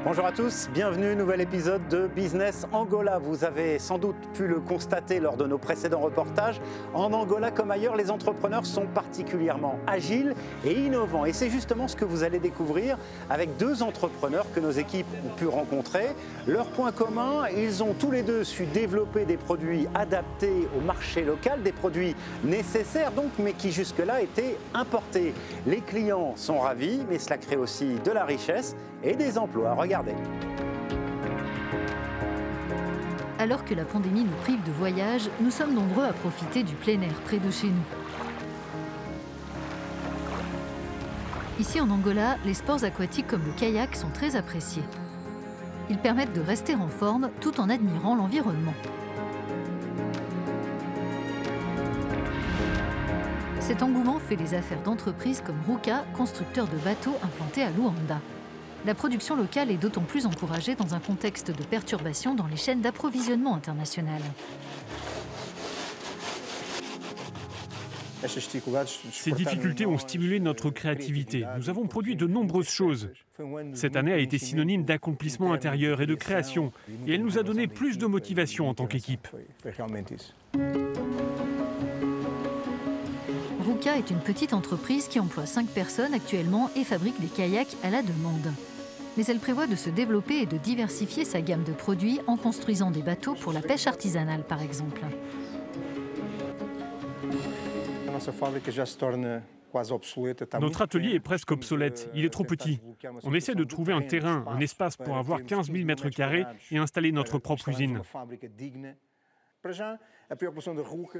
Bonjour à tous, bienvenue, nouvel épisode de Business Angola. Vous avez sans doute pu le constater lors de nos précédents reportages. En Angola comme ailleurs, les entrepreneurs sont particulièrement agiles et innovants. Et c'est justement ce que vous allez découvrir avec deux entrepreneurs que nos équipes ont pu rencontrer. Leur point commun, ils ont tous les deux su développer des produits adaptés au marché local, des produits nécessaires donc, mais qui jusque-là étaient importés. Les clients sont ravis, mais cela crée aussi de la richesse et des emplois. Regardez. Alors que la pandémie nous prive de voyage, nous sommes nombreux à profiter du plein air près de chez nous. Ici en Angola, les sports aquatiques comme le kayak sont très appréciés. Ils permettent de rester en forme tout en admirant l'environnement. Cet engouement fait les affaires d'entreprises comme Ruka, constructeur de bateaux implanté à Luanda. La production locale est d'autant plus encouragée dans un contexte de perturbation dans les chaînes d'approvisionnement internationales. Ces difficultés ont stimulé notre créativité. Nous avons produit de nombreuses choses. Cette année a été synonyme d'accomplissement intérieur et de création, et elle nous a donné plus de motivation en tant qu'équipe. Ruka est une petite entreprise qui emploie 5 personnes actuellement et fabrique des kayaks à la demande. Mais elle prévoit de se développer et de diversifier sa gamme de produits en construisant des bateaux pour la pêche artisanale, par exemple. Notre atelier est presque obsolète, il est trop petit. On essaie de trouver un terrain, un espace pour avoir 15 000 mètres carrés et installer notre propre usine.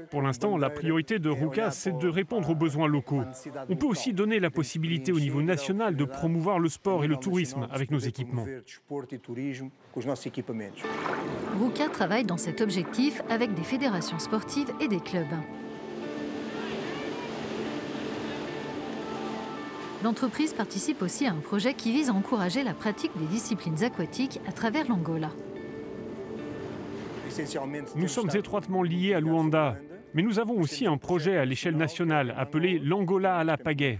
Pour l'instant, la priorité de Ruka, c'est de répondre aux besoins locaux. On peut aussi donner la possibilité au niveau national de promouvoir le sport et le tourisme avec nos équipements. Ruka travaille dans cet objectif avec des fédérations sportives et des clubs. L'entreprise participe aussi à un projet qui vise à encourager la pratique des disciplines aquatiques à travers l'Angola. Nous sommes étroitement liés à Luanda, mais nous avons aussi un projet à l'échelle nationale appelé l'Angola à la pagaie.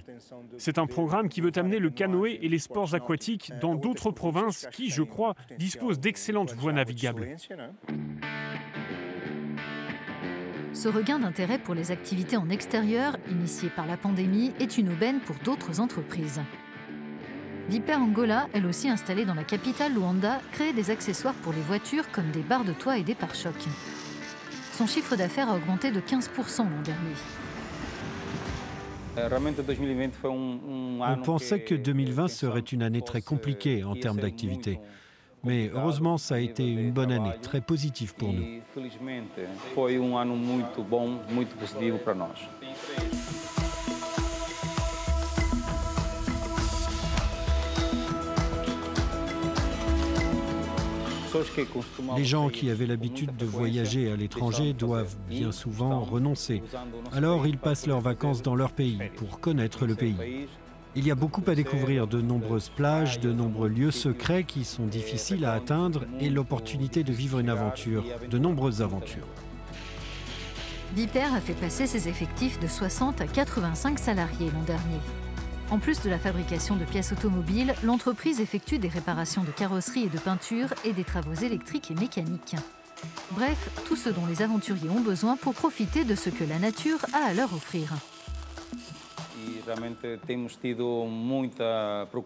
C'est un programme qui veut amener le canoë et les sports aquatiques dans d'autres provinces qui, je crois, disposent d'excellentes voies navigables. Ce regain d'intérêt pour les activités en extérieur, initié par la pandémie, est une aubaine pour d'autres entreprises. Viper Angola, elle aussi installée dans la capitale Luanda, crée des accessoires pour les voitures comme des barres de toit et des pare-chocs. Son chiffre d'affaires a augmenté de 15% l'an dernier. On pensait que 2020 serait une année très compliquée en termes d'activité. Mais heureusement, ça a été une bonne année, très positive pour nous. Les gens qui avaient l'habitude de voyager à l'étranger doivent bien souvent renoncer. Alors ils passent leurs vacances dans leur pays pour connaître le pays. Il y a beaucoup à découvrir, de nombreuses plages, de nombreux lieux secrets qui sont difficiles à atteindre et l'opportunité de vivre une aventure, de nombreuses aventures. Viper a fait passer ses effectifs de 60 à 85 salariés l'an dernier. En plus de la fabrication de pièces automobiles, l'entreprise effectue des réparations de carrosserie et de peinture et des travaux électriques et mécaniques. Bref, tout ce dont les aventuriers ont besoin pour profiter de ce que la nature a à leur offrir.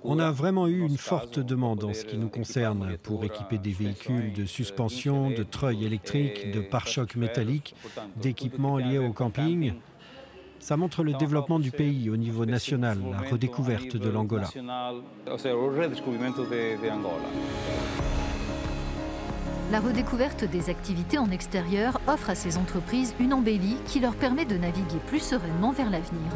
On a vraiment eu une forte demande en ce qui nous concerne pour équiper des véhicules de suspension, de treuils électriques, de pare-chocs métalliques, d'équipements liés au camping. Ça montre le développement du pays au niveau national, la redécouverte de l'Angola. La redécouverte des activités en extérieur offre à ces entreprises une embellie qui leur permet de naviguer plus sereinement vers l'avenir.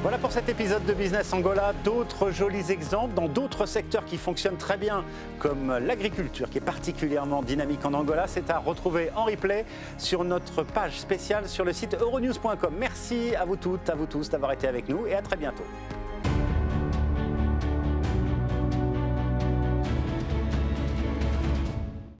Voilà pour cet épisode de Business Angola. D'autres jolis exemples dans d'autres secteurs qui fonctionnent très bien, comme l'agriculture qui est particulièrement dynamique en Angola. C'est à retrouver en replay sur notre page spéciale sur le site euronews.com. Merci à vous toutes, à vous tous d'avoir été avec nous et à très bientôt.